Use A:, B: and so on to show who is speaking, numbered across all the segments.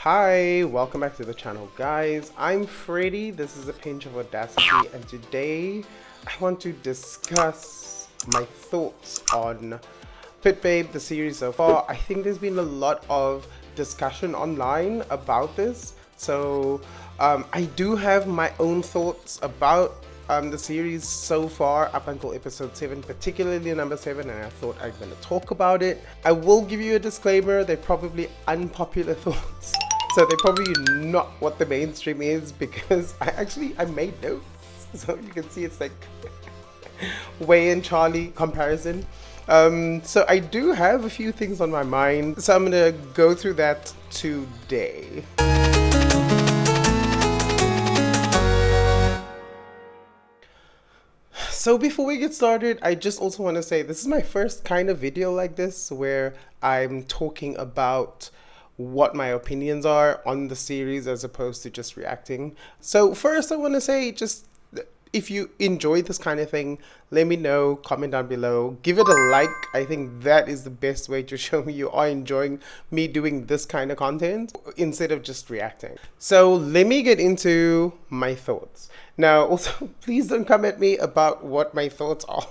A: Hi, welcome back to the channel, guys. I'm Freddy, this is a pinch of audacity, and today I want to discuss my thoughts on Pit Babe, the series so far. I think there's been a lot of discussion online about this, so I do have my own thoughts about the series so far up until episode 7, particularly number 7, and I thought I'm going to talk about it. I will give you a disclaimer, they're probably unpopular thoughts, so they're probably not what the mainstream is, because I made notes, so you can see it's like Wei and Charlie comparison. So I do have a few things on my mind, so I'm going to go through that today. So before we get started, I just also want to say this is my first kind of video like this where I'm talking about what my opinions are on the series as opposed to just reacting. So first I want to say, just if you enjoy this kind of thing, let me know, comment down below, give it a like. I think that is the best way to show me you are enjoying me doing this kind of content instead of just reacting. So let me get into my thoughts. Now also, please don't come at me about what my thoughts are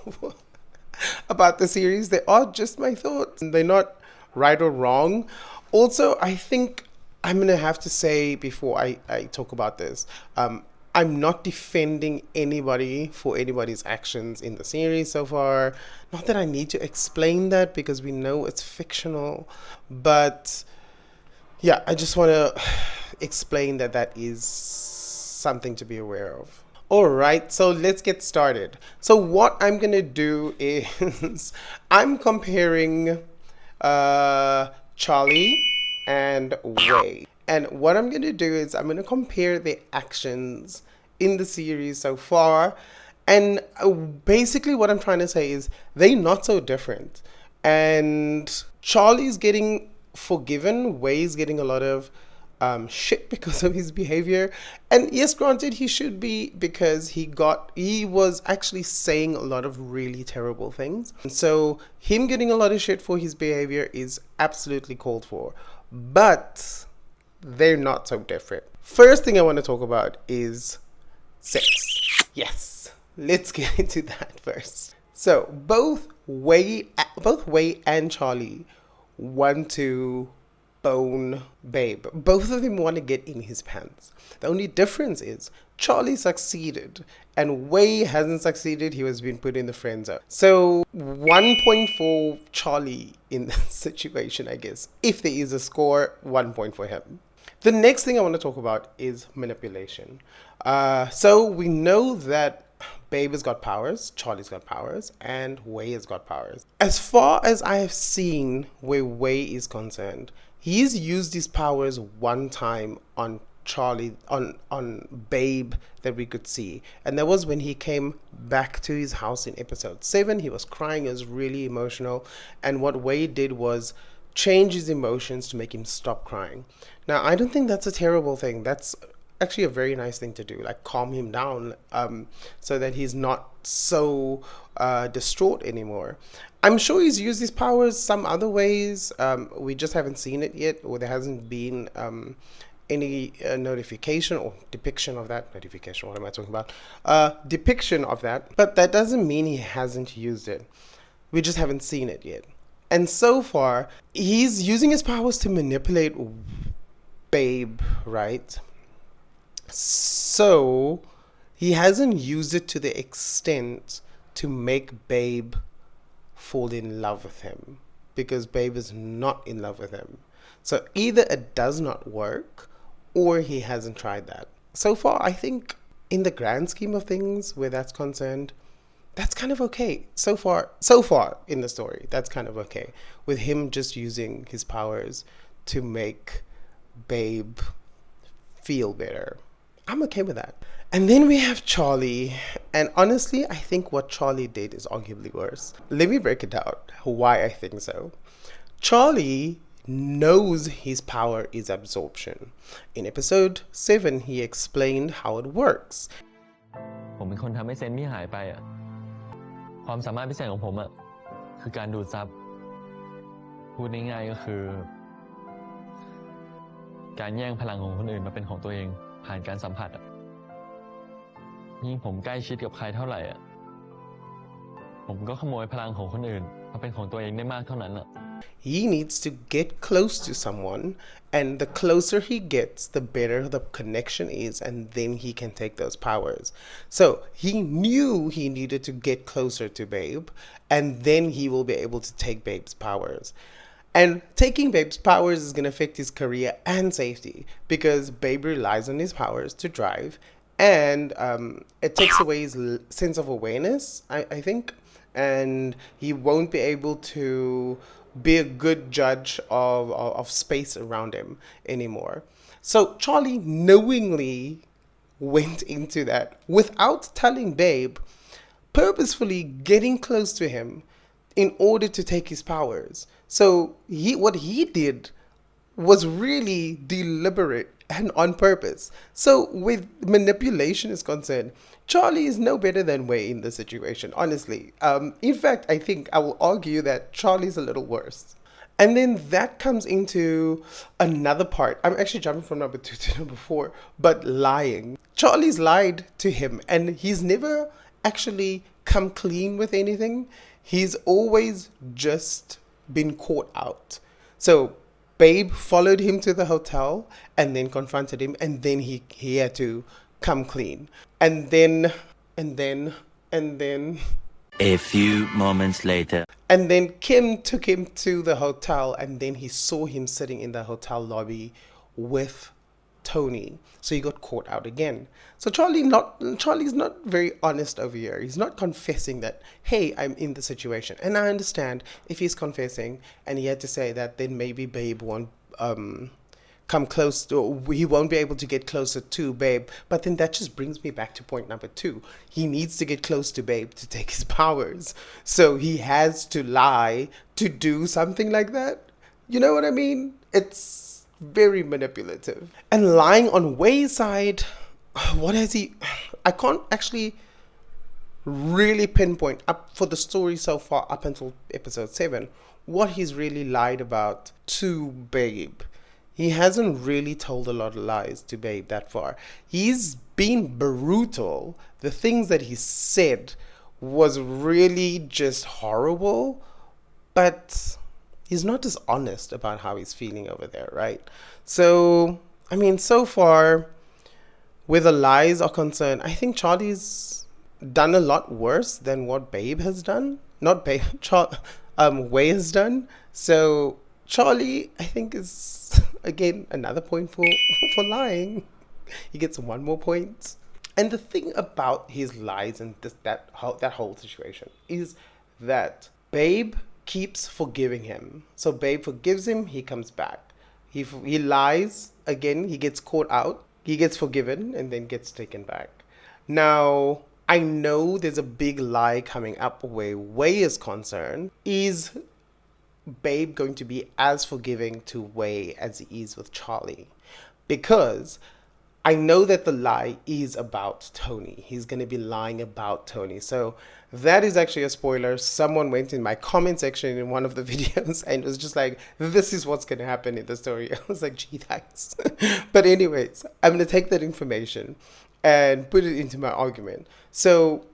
A: about the series. They are just my thoughts. They're not right or wrong. Also, I think I'm gonna have to say before I talk about this, I'm not defending anybody for anybody's actions in the series so far. Not that I need to explain that because we know it's fictional, but yeah, I just want to explain that that is something to be aware of. Alright, so let's get started. So what I'm going to do is I'm comparing Charlie and Wei. And what I'm going to do is I'm going to compare their actions in the series so far. And basically what I'm trying to say is they're not so different. And Charlie's getting forgiven. Wei's getting a lot of shit because of his behavior. And yes, granted, he should be, because he was actually saying a lot of really terrible things. So him getting a lot of shit for his behavior is absolutely called for. But they're not so different. First thing I want to talk about is sex. Yes, let's get into that first. So both Wei and Charlie want to bone Babe. Both of them want to get in his pants. The only difference is Charlie succeeded and Wei hasn't succeeded. He was being put in the friend zone. So 1 point for Charlie in this situation, I guess. If there is a score, 1 point for him. The next thing I want to talk about is manipulation. So we know that Babe has got powers, Charlie's got powers, and Wei has got powers. As far as I have seen where Wei is concerned, he's used his powers one time on Charlie, on Babe, that we could see, and that was when he came back to his house in episode 7. He was crying, he was really emotional, and what Wei did was change his emotions to make him stop crying. Now I don't think that's a terrible thing. That's actually a very nice thing to do, like calm him down, so that he's not so distraught anymore. I'm sure he's used his powers some other ways. We just haven't seen it yet, or there hasn't been any notification or depiction of that. Notification, what am I talking about? Depiction of that, but that doesn't mean he hasn't used it. We just haven't seen it yet. And so far, he's using his powers to manipulate Babe, right? So he hasn't used it to the extent to make Babe fall in love with him, because Babe is not in love with him. So either it does not work or he hasn't tried that. So far, I think in the grand scheme of things where that's concerned, that's kind of okay. So far in the story, that's kind of okay, with him just using his powers to make Babe feel better. I'm okay with that. And then we have Charlie, and honestly, I think what Charlie did is arguably worse. Let me break it down why I think so. Charlie knows his power is absorption. In episode 7, he explained how it works. ผมเป็นคนทำให้เซนมี่หายไปอ่ะความสามารถพิเศษของผมอ่ะคือการดูดซับพูดง่ายๆก็คือ
B: การแย่งพลังของคนอื่นมาเป็นของตัวเองผ่านการสัมผัสอะยิ่งผมใกล้ชิดกับใครเท่าไหร่อะผมก็ขโมยพลังของคนอื่นมาเป็นของตัวเองได้มากเท่านั้นอะ
A: He needs to get close to someone, and the closer he gets, the better the connection is, and then he can take those powers. So he knew he needed to get closer to Babe, and then he will be able to take Babe's powers. And taking Babe's powers is going to affect his career and safety because Babe relies on his powers to drive, and it takes away his sense of awareness, I think, and he won't be able to be a good judge of space around him anymore. So Charlie knowingly went into that without telling Babe, purposefully getting close to him in order to take his powers. So what he did was really deliberate and on purpose. So with manipulation is concerned, Charlie is no better than Wei in this situation, honestly. In fact, I think I will argue that Charlie's a little worse. And then that comes into another part. I'm actually jumping from number 2 to number 4, but lying. Charlie's lied to him, and he's never actually come clean with anything. He's always just been caught out. So Babe followed him to the hotel and then confronted him, and then he had to come clean. And then
C: A few moments later.
A: And then Kim took him to the hotel, and then he saw him sitting in the hotel lobby with Tony. So he got caught out again. So Charlie's not very honest over here. He's not confessing that, hey, I'm in the situation. And I understand if he's confessing and he had to say that, then maybe Babe won't come close to, he won't be able to get closer to Babe. But then that just brings me back to point number 2. He needs to get close to Babe to take his powers. So he has to lie to do something like that. You know what I mean? It's very manipulative. And lying on Wei's side, what has he, I can't actually really pinpoint up for the story so far up until episode 7 what he's really lied about to Babe. He hasn't really told a lot of lies to Babe that far. He's been brutal. The things that he said was really just horrible, but he's not as honest about how he's feeling over there, right? So, I mean, so far, where the lies are concerned, I think Charlie's done a lot worse than what Babe has done. Not Babe, Wei has done. So Charlie, I think, is again another point for lying. He gets 1 more point. And the thing about his lies and that whole situation is that Babe keeps forgiving him. So Babe forgives him, he comes back. He lies again, he gets caught out, he gets forgiven, and then gets taken back. Now, I know there's a big lie coming up where Wei is concerned. Is Babe going to be as forgiving to Wei as he is with Charlie? Because I know that the lie is about Tony. He's going to be lying about Tony. So that is actually a spoiler. Someone went in my comment section in one of the videos and was just like, this is what's going to happen in the story. I was like, gee, thanks. But anyways, I'm going to take that information and put it into my argument. So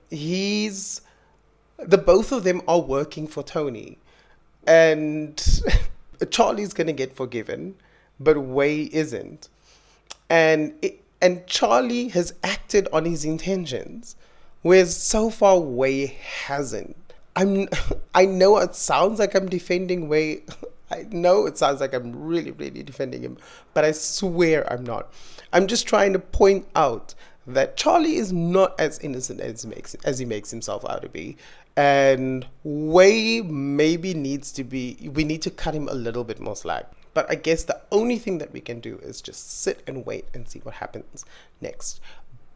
A: both of them are working for Tony. And Charlie's going to get forgiven, but Wei isn't. And Charlie has acted on his intentions, whereas so far Wei hasn't. I know it sounds like I'm defending Wei. I know it sounds like I'm really, really defending him, but I swear I'm not. I'm just trying to point out that Charlie is not as innocent as he makes himself out to be. And Wei maybe we need to cut him a little bit more slack. But I guess the only thing that we can do is just sit and wait and see what happens next.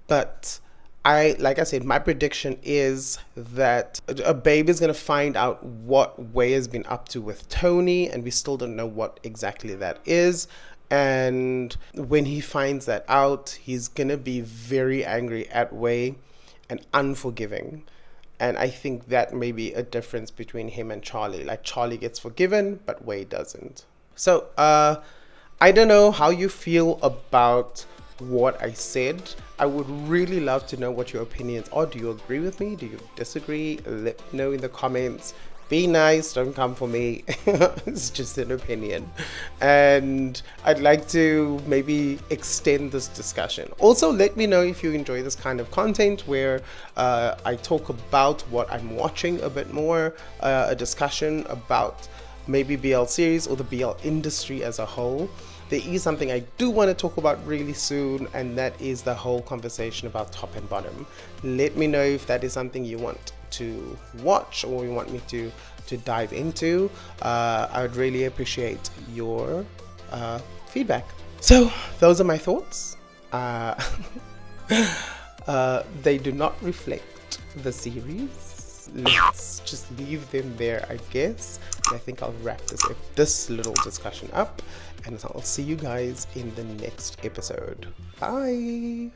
A: But like I said, my prediction is that a Babe is going to find out what Wei has been up to with Tony, and we still don't know what exactly that is. And when he finds that out, he's going to be very angry at Wei and unforgiving. And I think that may be a difference between him and Charlie. Like, Charlie gets forgiven, but Wei doesn't. So, I don't know how you feel about what I said. I would really love to know what your opinions are. Do you agree with me? Do you disagree? Let me know in the comments. Be nice, don't come for me. It's just an opinion. And I'd like to maybe extend this discussion. Also, let me know if you enjoy this kind of content where I talk about what I'm watching a bit more, a discussion about maybe BL series or the BL industry as a whole. There is something I do want to talk about really soon, and that is the whole conversation about top and bottom. Let me know if that is something you want to watch or you want me to dive into. I would really appreciate your feedback. So those are my thoughts. They do not reflect the series. Let's just leave them there, I guess. And I think I'll wrap this little discussion up, and I'll see you guys in the next episode. Bye.